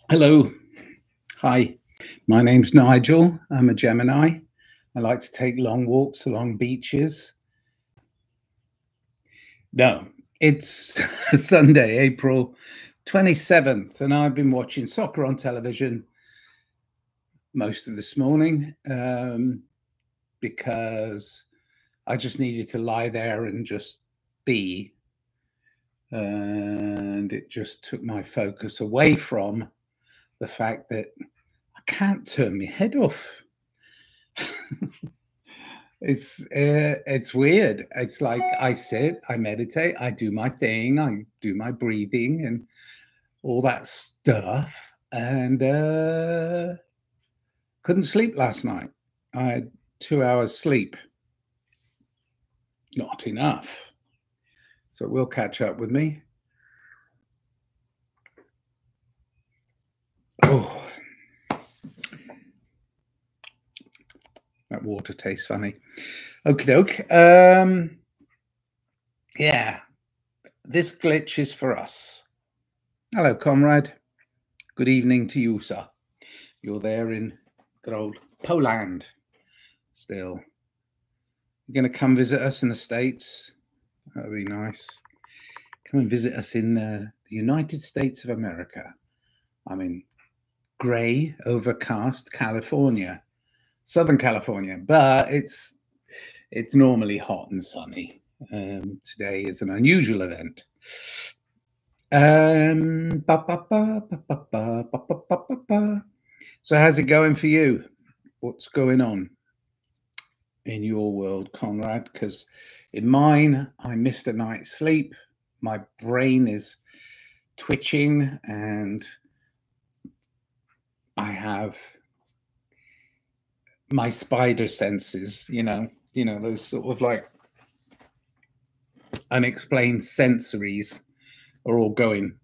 Hello. Hi. My name's Nigel. I'm a Gemini. I like to take long walks along beaches. No, it's Sunday, April 27th, and I've been watching soccer on television most of this morning because I just needed to lie there and just be. And it just took my focus away from the fact that I can't turn my head off. It's weird. It's like I sit, I meditate, I do my thing, I do my breathing and all that stuff, and couldn't sleep last night. I had 2 hours sleep. Not enough. So it will catch up with me. Oh, that water tastes funny. Okie doke. Yeah, this glitch is for us. Hello, comrade. Good evening to you, sir. You're there in good old Poland still. You're going to come visit us in the States? That would be nice. Come and visit us in the United States of America. I'm in grey, overcast California, Southern California, but it's normally hot and sunny. Today is an unusual event. So how's it going for you? What's going on in your world, Conrad? Because in mine, I missed a night's sleep. My brain is twitching and I have my spider senses, those sort of like unexplained sensories are all going.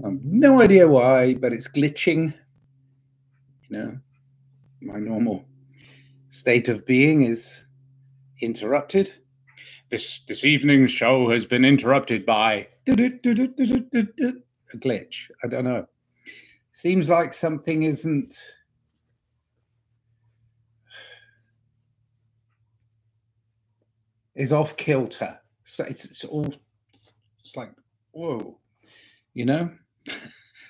No idea why, but it's glitching. My normal state of being is interrupted. This evening's show has been interrupted by a glitch. I don't know. Seems like something is off kilter. So it's like, whoa,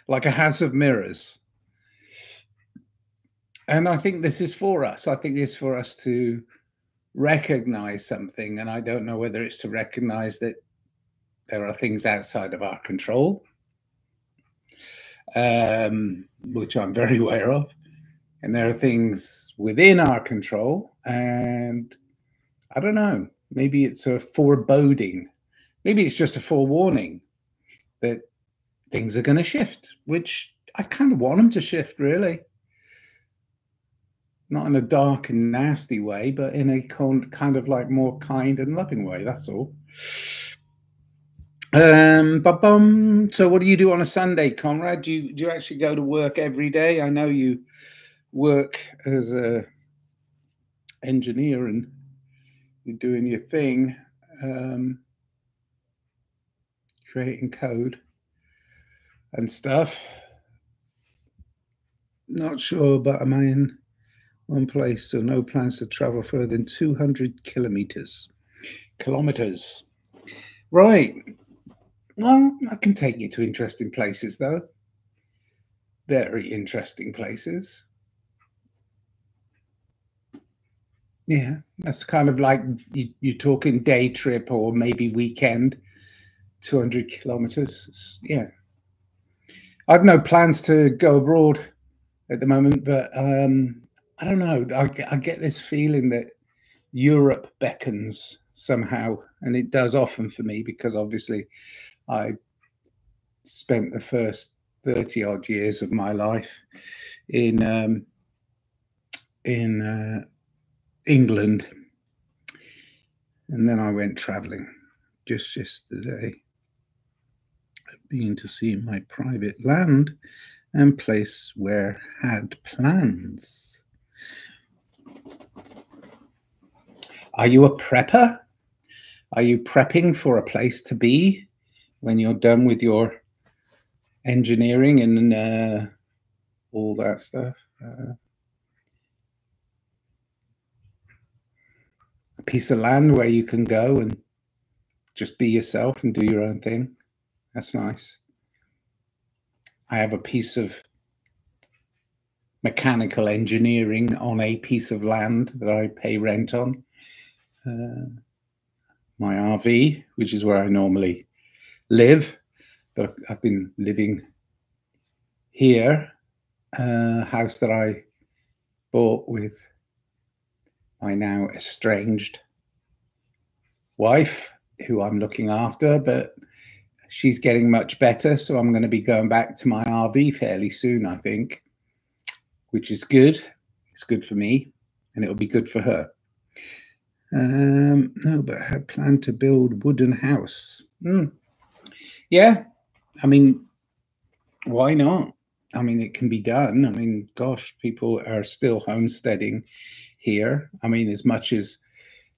like a house of mirrors. And I think this is for us. I think it's for us to recognize something. And I don't know whether it's to recognize that there are things outside of our control, which I'm very aware of. And there are things within our control. And I don't know, maybe it's a foreboding. Maybe it's just a forewarning that things are going to shift, which I kind of want them to shift, really. Not in a dark and nasty way, but in a kind of like more kind and loving way. That's all. So what do you do on a Sunday, Conrad? Do you actually go to work every day? I know you work as a engineer and you're doing your thing, creating code and stuff. Not sure, but am I in one place? So no plans to travel further than 200 kilometers. Right. Well, I can take you to interesting places, though. Very interesting places. Yeah, that's kind of like you're talking day trip or maybe weekend, 200 kilometers. Yeah. I've no plans to go abroad at the moment, but I don't know. I get this feeling that Europe beckons somehow, and it does often for me because obviously I spent the first 30 odd years of my life in England, and then I went traveling just yesterday. I've been to see my private land and place where had plans. Are you a prepper? Are you prepping for a place to be when you're done with your engineering and all that stuff. A piece of land where you can go and just be yourself and do your own thing. That's nice. I have a piece of mechanical engineering on a piece of land that I pay rent on. My RV, which is where I normally live, but I've been living here, a house that I bought with my now estranged wife, who I'm looking after, but she's getting much better, so I'm going to be going back to my RV fairly soon, I think, which is good. It's good for me, and it'll be good for her. No, but I had planned to build wooden house. Yeah, I mean, why not? I mean, it can be done. I mean, gosh, people are still homesteading here. I mean, as much as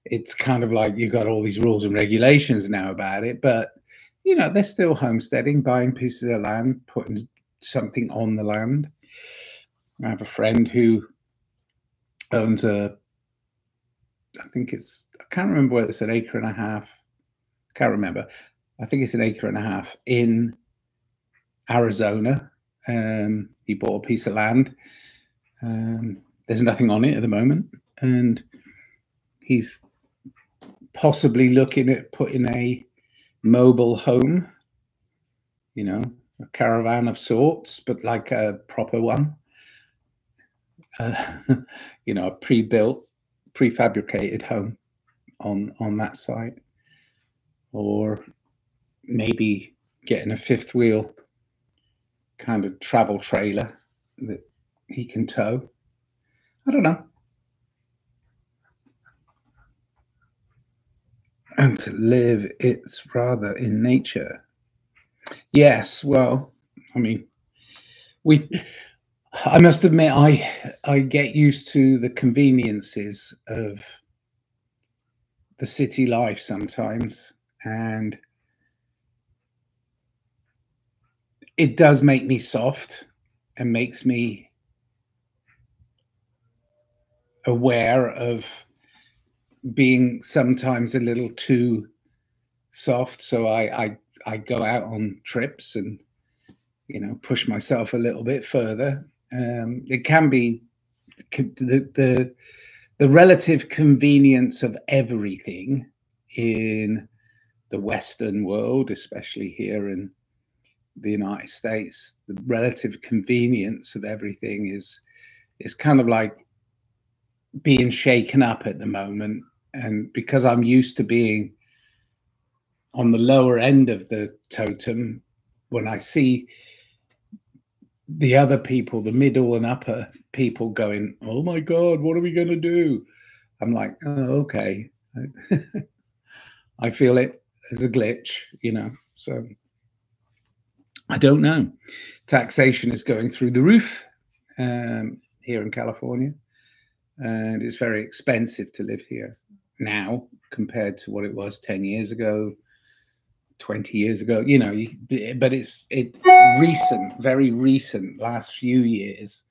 it's kind of like you've got all these rules and regulations now about it, but, you know, they're still homesteading, buying pieces of land, putting something on the land. I have a friend who owns I can't remember whether it's an acre and a half. Can't remember. I think it's an acre and a half in Arizona. He bought a piece of land. There's nothing on it at the moment, and he's possibly looking at putting a mobile home, you know, a caravan of sorts, but like a proper one. You know, a pre-built, prefabricated home on that site, or maybe getting a fifth wheel kind of travel trailer that he can tow. I don't know. And to live, it's rather in nature. Yes, well, I mean, I must admit, I get used to the conveniences of the city life sometimes, and it does make me soft and makes me aware of being sometimes a little too soft. So I go out on trips and, you know, push myself a little bit further. It can be the relative convenience of everything in the Western world, especially here in the United States. The relative convenience of everything is kind of like being shaken up at the moment. And because I'm used to being on the lower end of the totem, when I see the other people, the middle and upper people going, oh my God, what are we going to do? I'm like, oh, okay. I feel it as a glitch, you know, so I don't know. Taxation is going through the roof here in California, and it's very expensive to live here now compared to what it was 10 years ago, 20 years ago, you know, but it's recent, very recent, last few years,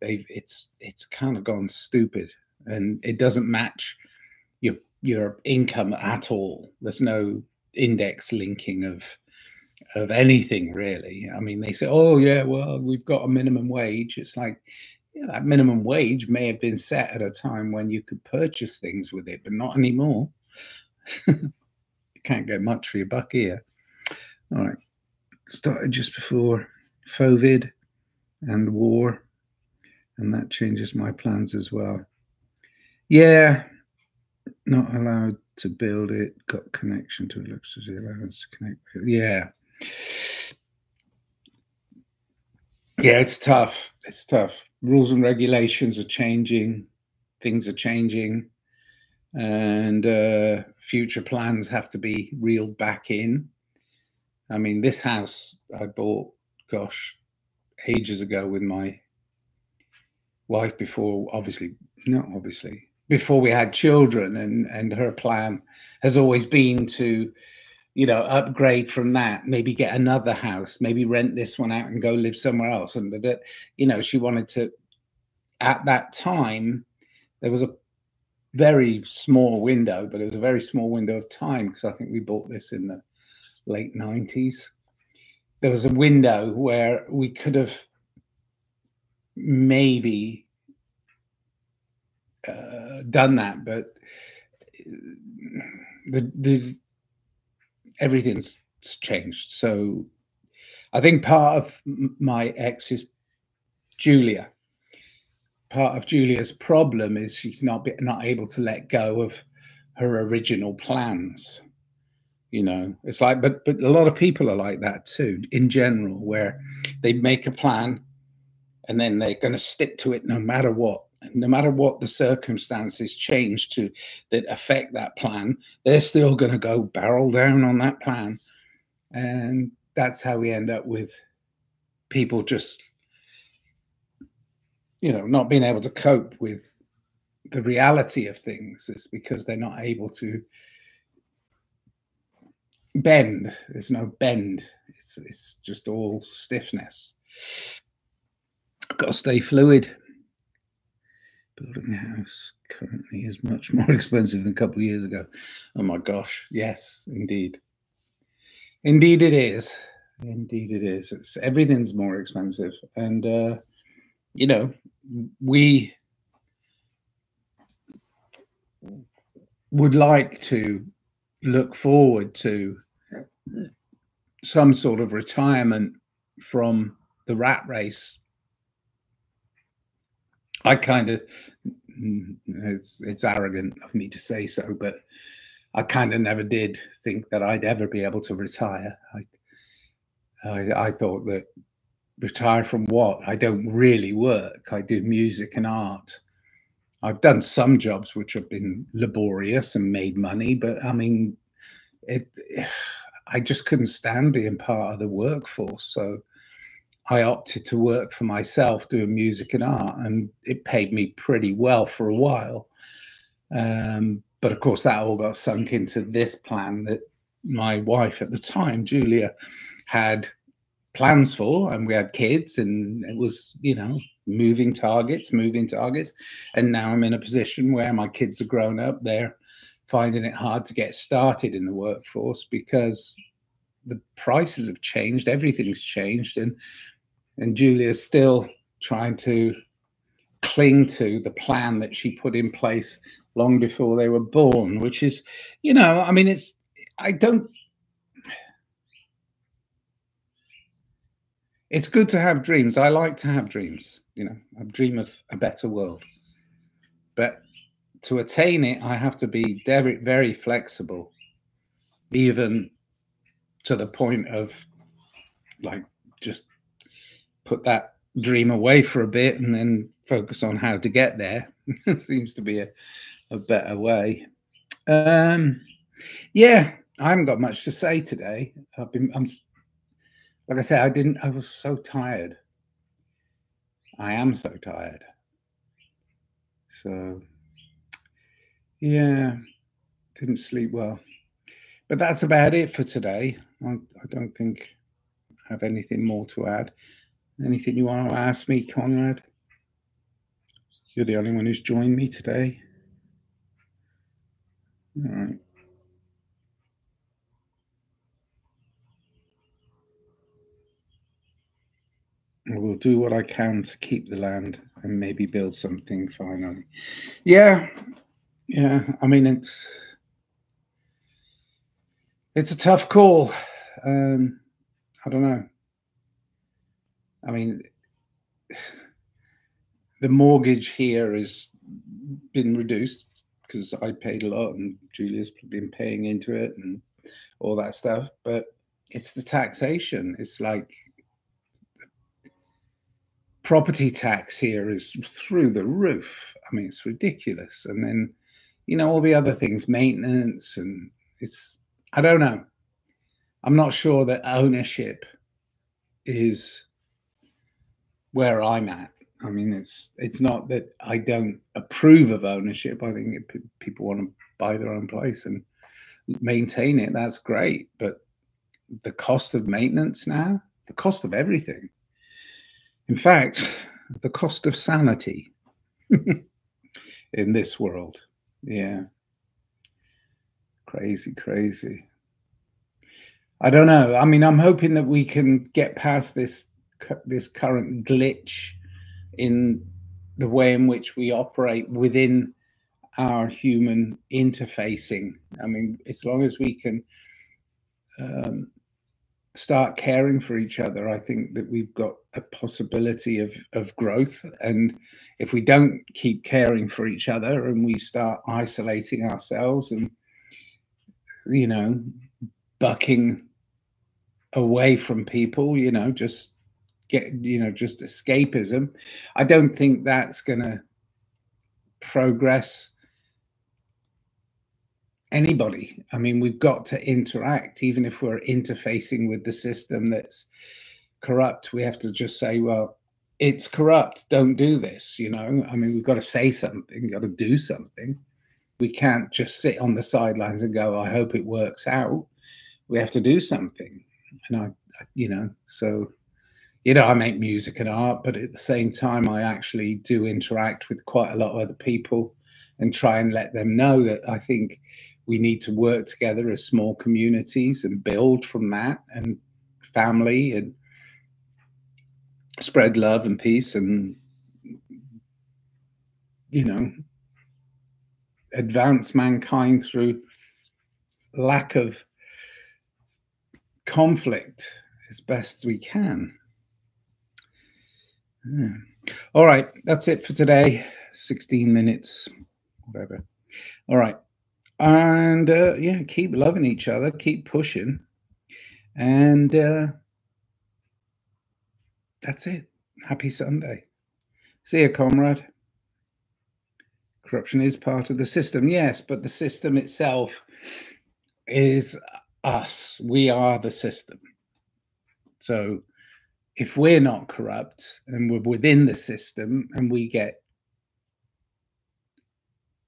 it's kind of gone stupid, and it doesn't match your income at all. There's no index linking of anything really. I mean, they say, oh yeah, well, we've got a minimum wage. It's like, yeah, that minimum wage may have been set at a time when you could purchase things with it, but not anymore. You can't get much for your buck here. All right, started just before COVID and war, and that changes my plans as well. Yeah, not allowed to build it, got connection to electricity allowance to connect. Yeah. Yeah, it's tough. It's tough. Rules and regulations are changing. Things are changing. And future plans have to be reeled back in. I mean, this house I bought, gosh, ages ago with my wife before, before we had children, and her plan has always been to you know, upgrade from that, maybe get another house, maybe rent this one out and go live somewhere else. And that, you know, she wanted to, at that time, there was a very small window, but it was a very small window of time, because I think we bought this in the late 90s. There was a window where we could have maybe done that, but the everything's changed. So I think part of my ex is Julia. Part of Julia's problem is she's not able to let go of her original plans. You know, it's like, but a lot of people are like that too, in general, where they make a plan and then they're going to stick to it no matter what. And no matter what the circumstances change to that affect that plan, they're still going to go barrel down on that plan. And that's how we end up with people just, you know, not being able to cope with the reality of things. It's because they're not able to bend. There's no bend. It's just all stiffness. I've got to stay fluid. Building a house currently is much more expensive than a couple of years ago. Oh my gosh. Yes, indeed. Indeed it is. Indeed it is. Everything's more expensive. And, you know, we would like to look forward to some sort of retirement from the rat race. I kind of, it's arrogant of me to say so, but I kind of never did think that I'd ever be able to retire. I thought that retire from what? I don't really work. I do music and art. I've done some jobs which have been laborious and made money, but I mean, I just couldn't stand being part of the workforce. So I opted to work for myself doing music and art, and it paid me pretty well for a while. But of course, that all got sunk into this plan that my wife at the time, Julia, had plans for, and we had kids, and it was, you know, moving targets. And now I'm in a position where my kids are grown up. They're finding it hard to get started in the workforce because the prices have changed, everything's changed, and Julia's still trying to cling to the plan that she put in place long before they were born, which is, you know, I mean, it's good to have dreams. I like to have dreams, you know, I dream of a better world. But to attain it, I have to be very, very flexible, even to the point of like just put that dream away for a bit and then focus on how to get there. Seems to be a better way. Yeah, I haven't got much to say today. I'm like I said, I was so tired. I am so tired. So yeah, didn't sleep well. But that's about it for today. I don't think I have anything more to add. Anything you want to ask me, Conrad? You're the only one who's joined me today. All right. I will do what I can to keep the land and maybe build something finally. Yeah. I mean, it's a tough call. I don't know. I mean, the mortgage here has been reduced because I paid a lot and Julia's been paying into it and all that stuff. But it's the taxation. It's like property tax here is through the roof. I mean, it's ridiculous. And then, you know, all the other things, maintenance, and I don't know. I'm not sure that ownership is where I'm at. I mean, it's not that I don't approve of ownership. I think people want to buy their own place and maintain it, that's great. But the cost of maintenance now, the cost of everything. In fact, the cost of sanity in this world. Yeah. Crazy, crazy. I don't know. I mean, I'm hoping that we can get past this current glitch in the way in which we operate within our human interfacing. I mean, as long as we can start caring for each other, I think that we've got a possibility of growth. And if we don't keep caring for each other and we start isolating ourselves and, you know, bucking away from people, you know, just just escapism, I don't think that's going to progress anybody. I mean, we've got to interact, even if we're interfacing with the system that's corrupt. We have to just say, well, it's corrupt, don't do this, you know. I mean, we've got to say something, got to do something. We can't just sit on the sidelines and go, I hope it works out. We have to do something. And you know, so, you know, I make music and art, but at the same time, I actually do interact with quite a lot of other people and try and let them know that I think we need to work together as small communities and build from that, and family, and spread love and peace, and, you know, advance mankind through lack of conflict as best we can. Yeah. All right, that's it for today. 16 minutes, whatever. All right. And yeah, keep loving each other, keep pushing. And that's it. Happy Sunday. See you, comrade. Corruption is part of the system, yes, but the system itself is us. We are the system. So if we're not corrupt and we're within the system and we get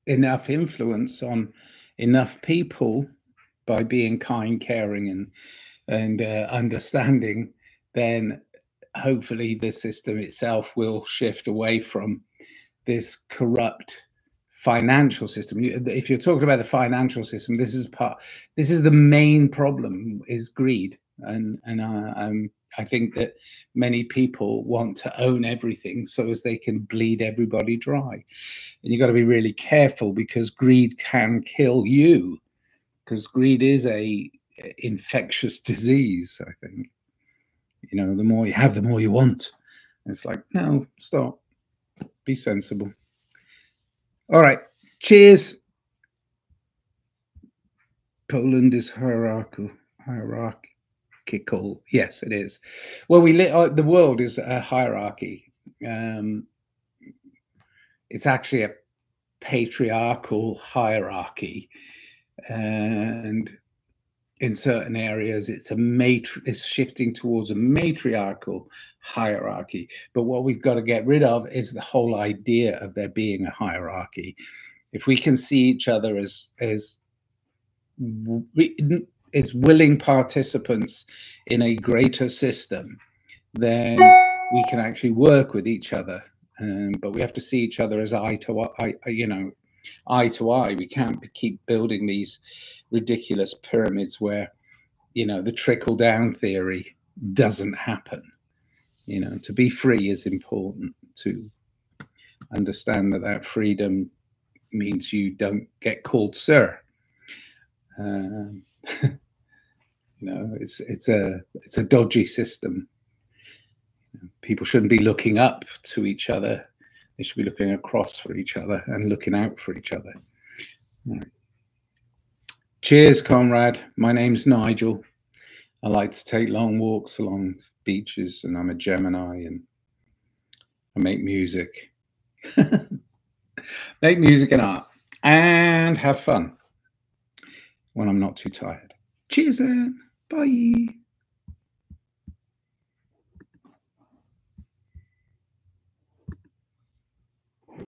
enough influence on enough people by being kind, caring, and understanding, then hopefully the system itself will shift away from this corrupt financial system. If you're talking about the financial system, this is the main problem, is greed. And I think that many people want to own everything so as they can bleed everybody dry. And you've got to be really careful, because greed can kill you, because greed is a infectious disease, I think. You know, the more you have, the more you want. And it's like, no, stop. Be sensible. All right. Cheers. Poland is hierarchical. Yes, it is. Well, the world is a hierarchy. It's actually a patriarchal hierarchy, and in certain areas it's shifting towards a matriarchal hierarchy. But what we've got to get rid of is the whole idea of there being a hierarchy. If we can see each other as willing participants in a greater system, then we can actually work with each other. But we have to see each other as eye to eye, you know, eye to eye. We can't keep building these ridiculous pyramids where, you know, the trickle down theory doesn't happen. You know, to be free is important, to understand that freedom means you don't get called sir. You know, it's a dodgy system. People shouldn't be looking up to each other. They should be looking across for each other and looking out for each other. Right. Cheers, comrade. My name's Nigel. I like to take long walks along beaches, and I'm a Gemini, and I make music. Make music and art, and have fun when I'm not too tired. Cheers then. Bye.